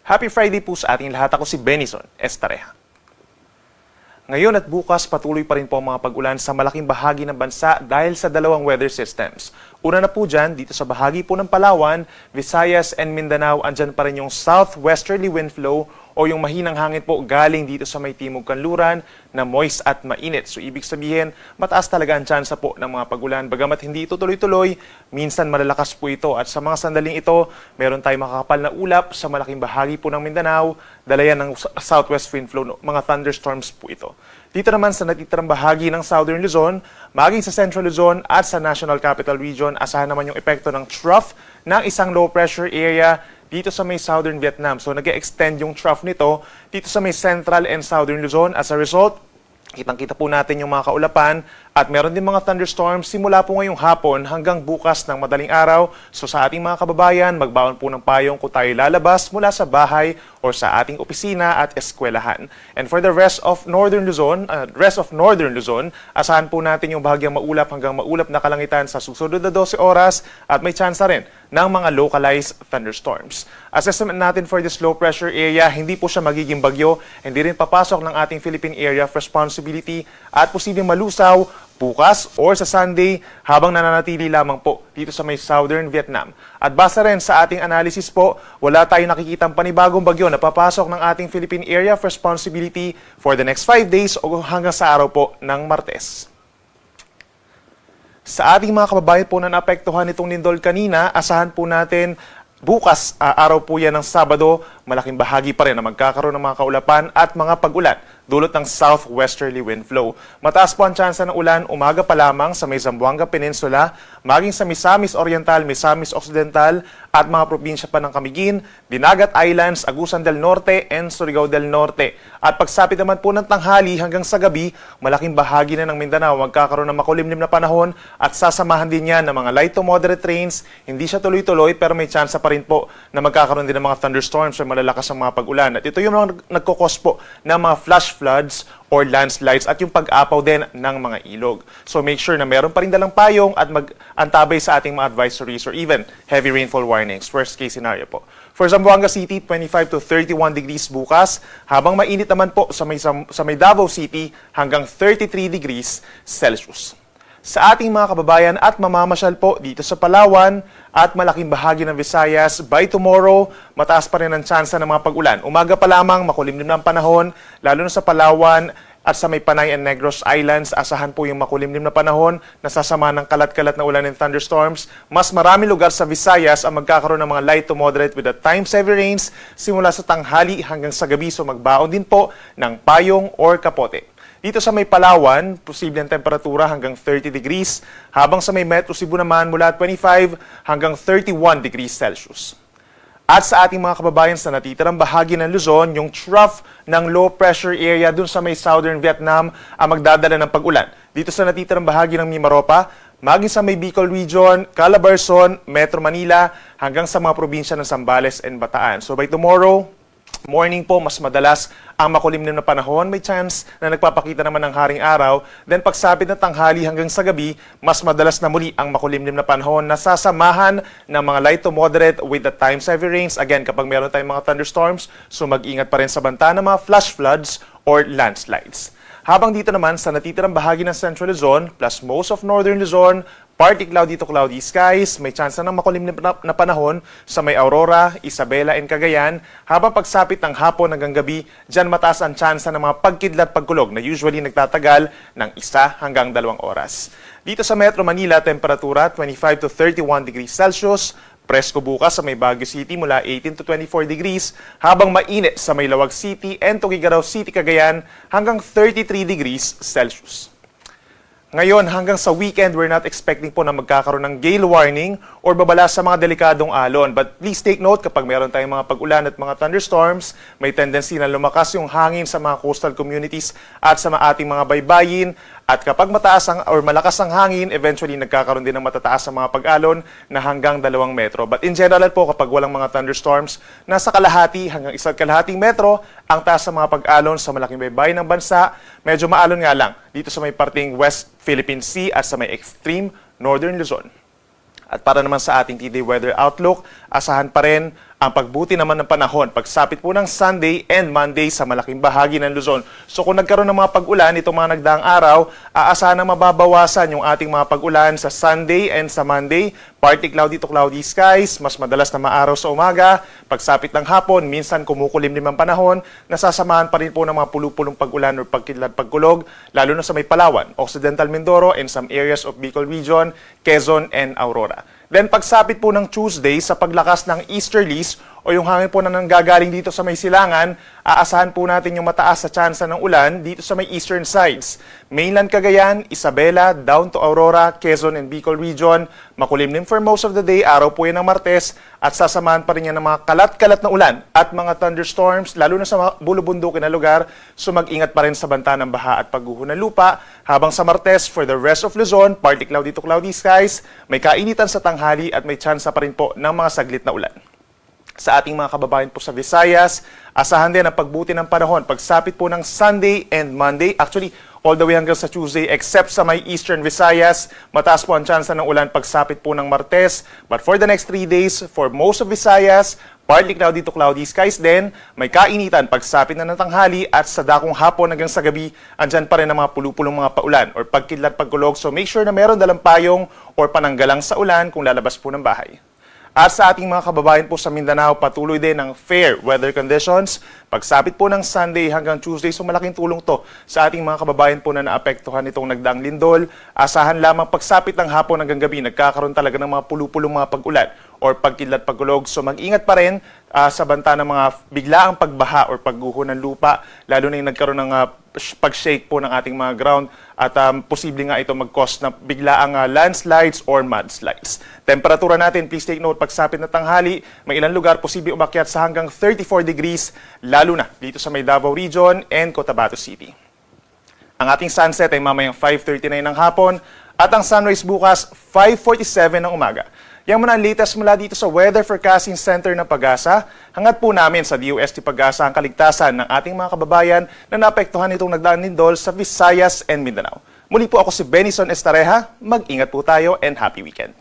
Happy Friday po sa ating lahat. Ako si Benison Estareja. Ngayon at bukas, patuloy pa rin po ang mga pag-ulan sa malaking bahagi ng bansa dahil sa dalawang weather systems. Una na po dyan, dito sa bahagi po ng Palawan, Visayas and Mindanao, andyan pa rin yung southwesterly wind flow o yung mahinang hangin po galing dito sa may timog kanluran na moist at mainit. So ibig sabihin, mataas talaga ang tsansa po ng mga pag-ulan. Bagamat hindi ito tuloy-tuloy, minsan malalakas po ito. At sa mga sandaling ito, meron tayong makakapal na ulap sa malaking bahagi po ng Mindanao, dala yan ng southwest wind flow, mga thunderstorms po ito. Dito naman sa natitirang bahagi ng Southern Luzon, maging sa Central Luzon at sa National Capital Region, asahan naman yung epekto ng trough ng isang low pressure area dito sa may Southern Vietnam. So nag-extend yung trough nito dito sa may Central and Southern Luzon. As a result, kitang-kita po natin yung mga kaulapan at meron din mga thunderstorms simula po ngayong hapon hanggang bukas ng madaling araw. So sa ating mga kababayan, magbaon po ng payong kung tayo lalabas mula sa bahay o sa ating opisina at eskwelahan. And for the rest of Northern Luzon, asahan po natin yung bahagyang maulap hanggang maulap na kalangitan sa susunod na 12 oras at may tsansa rin ng mga localized thunderstorms. Assessment natin for this low pressure area, hindi po siya magiging bagyo, hindi rin papasok ng ating Philippine Area of Responsibility at posibleng malusaw bukas or sa Sunday habang nananatili lamang po dito sa may Southern Vietnam. At base rin sa ating analysis po, wala tayong nakikitang panibagong bagyo na papasok ng ating Philippine Area of Responsibility for the next 5 days o hanggang sa araw po ng Martes. Sa ating mga kababayan po na naapektuhan itong lindol kanina, asahan po natin bukas, araw po yan ng Sabado, malaking bahagi pa rin na magkakaroon ng mga kaulapan at mga pag-ulan dulot ng southwesterly wind flow. Mataas po ang tsansa ng ulan umaga pa lamang sa may Zamboanga Peninsula, maging sa Misamis Oriental, Misamis Occidental at mga probinsya pa ng Camiguin, Dinagat Islands, Agusan del Norte and Surigao del Norte. At pagsapit naman po ng tanghali hanggang sa gabi, malaking bahagi na ng Mindanao magkakaroon ng makulimlim na panahon at sasamahan din yan ng mga light to moderate rains. Hindi siya tuloy-tuloy pero may tsansa pa rin po na magkakaroon din ng mga thunderstorms o malalakas ang mga pag-ulan. At ito yung mga nagkukos po ng mga flash floods or landslides at yung pag-apaw din ng mga ilog. So make sure na meron pa rin dalang payong at mag-antabay sa ating mga advisories or even heavy rainfall warnings. Worst case scenario po. For Zamboanga City, 25 to 31 degrees bukas, habang mainit naman po sa may Davao City hanggang 33 degrees Celsius. Sa ating mga kababayan at mamamasyal po dito sa Palawan at malaking bahagi ng Visayas, by tomorrow, mataas pa rin ang tsansa ng mga pag-ulan. Umaga pa lamang, makulimlim na ang panahon, lalo na sa Palawan at sa may Panay and Negros Islands, asahan po yung makulimlim na panahon, nasasama ng kalat-kalat na ulan and thunderstorms. Mas marami lugar sa Visayas ang magkakaroon ng mga light to moderate with at times heavy rains simula sa tanghali hanggang sa gabi. So magbaon din po ng payong or kapote. Dito sa may Palawan, posibleng temperatura hanggang 30 degrees, habang sa may Metro Cebu naman mula 25 hanggang 31 degrees Celsius. At sa ating mga kababayan sa natitirang bahagi ng Luzon, yung trough ng low pressure area dun sa may Southern Vietnam ang magdadala ng pag-ulan. Dito sa natitirang bahagi ng Mimaropa, maging sa may Bicol Region, Calabarzon, Metro Manila, hanggang sa mga probinsya ng Zambales and Bataan. So by tomorrow morning po, mas madalas ang makulimlim na panahon. May chance na nagpapakita naman ng haring araw. Then pagsapit ng tanghali hanggang sa gabi, mas madalas na muli ang makulimlim na panahon na sasamahan ng mga light to moderate with the times heavy rains. Again, kapag meron tayong mga thunderstorms, so mag-ingat pa rin sa banta ng mga flash floods or landslides. Habang dito naman sa natitirang bahagi ng Central Luzon plus most of Northern Luzon, partly cloudy to cloudy skies, may chance ng makulimlim na panahon sa may Aurora, Isabela and Cagayan. Habang pagsapit ng hapon hanggang gabi, dyan mataas ang chance ng mga pagkidlat pagkulog na usually nagtatagal ng 1 hanggang 2 oras. Dito sa Metro Manila, temperatura 25 to 31 degrees Celsius. Presko bukas sa may Baguio City mula 18 to 24 degrees, habang mainit sa may Lawag City and Tuguegarao City, Cagayan hanggang 33 degrees Celsius. Ngayon, hanggang sa weekend, we're not expecting po na magkakaroon ng gale warning or babala sa mga delikadong alon. But please take note, kapag meron tayong mga pag-ulan at mga thunderstorms, may tendency na lumakas yung hangin sa mga coastal communities at sa ating mga baybayin. At kapag mataas or malakas ang hangin, eventually nagkakaroon din ng matataas sa mga pag-alon na hanggang 2 metro. But in general po, kapag walang mga thunderstorms, nasa kalahati hanggang 1.5 metro ang taas sa mga pag-alon sa malaking baybayin ng bansa. Medyo maalon nga lang dito sa may parting West Philippine Sea at sa may extreme Northern Luzon. At para naman sa ating 3-day weather outlook, asahan pa rin Ang pagbuti naman ng panahon, pagsapit po ng Sunday and Monday sa malaking bahagi ng Luzon. So kung nagkaroon ng mga pag-ulan itong mga nagdaang araw, aasahan na mababawasan yung ating mga pag-ulan sa Sunday and sa Monday. Partly cloudy to cloudy skies, mas madalas na maaraw sa umaga. Pagsapit ng hapon, minsan kumukulimlim ang panahon, nasasamahan pa rin po ng mga pulupulong pag-ulan o pagkidlat pagkulog, lalo na sa may Palawan, Occidental Mindoro, and some areas of Bicol Region, Quezon, and Aurora. Then pagsapit po ng Tuesday sa paglakas ng easterlies o yung hangin po na nanggagaling dito sa may silangan, aasahan po natin yung mataas sa tsansa ng ulan dito sa may eastern sides. Mainland Cagayan, Isabela, down to Aurora, Quezon and Bicol Region, makulimlim for most of the day, araw po yan ng Martes, at sasamahan pa rin yan ng mga kalat-kalat na ulan at mga thunderstorms, lalo na sa mga bulubundukin na lugar, so mag-ingat pa rin sa banta ng baha at pagguho ng lupa. Habang sa Martes, for the rest of Luzon, partly cloudy to cloudy skies, may kainitan sa tanghali at may tsansa pa rin po ng mga saglit na ulan. Sa ating mga kababayan po sa Visayas, asahan din ang pagbuti ng panahon pagsapit po ng Sunday and Monday. Actually, all the way hanggang sa Tuesday, except sa may Eastern Visayas, mataas po ang tsansa ng ulan pagsapit po ng Martes. But for the next 3 days, for most of Visayas, partly cloudy to cloudy skies din, may kainitan pagsapit na ng tanghali at sa dakong hapon hanggang sa gabi, andyan pa rin ang mga pulupulong mga paulan or pagkidlat pagkulog. So make sure na meron dalang payong or pananggalang sa ulan kung lalabas po ng bahay. At sa ating mga kababayan po sa Mindanao, patuloy din ang fair weather conditions. Pagsapit po ng Sunday hanggang Tuesday, so malaking tulong to sa ating mga kababayan po na naapektuhan itong nagdaang lindol. Asahan lamang pagsapit ng hapon hanggang gabi, nagkakaroon talaga ng mga pulupulong mga pag-ulan or pagkidlat pagkulog. So mag-ingat pa rin sa banta ng mga biglaang pagbaha or pagguho ng lupa, lalo na yung nagkaroon ng pag-shake po ng ating mga ground at posible nga ito mag-cause na biglaang landslides or mudslides. Temperatura natin, please take note, pagsapit na tanghali, may ilang lugar posible umakyat sa hanggang 34 degrees, lalo na dito sa may Davao Region and Cotabato City. Ang ating sunset ay mamayang 5:39 ng hapon at ang sunrise bukas 5:47 ng umaga. Yan muna ang latest mula dito sa Weather Forecasting Center ng Pag-asa. Hangat po namin sa DOST Pag-asa ang kaligtasan ng ating mga kababayan na naapektuhan itong nagdaang lindol sa Visayas and Mindanao. Muli po ako si Benison Estareja. Mag-ingat po tayo and happy weekend.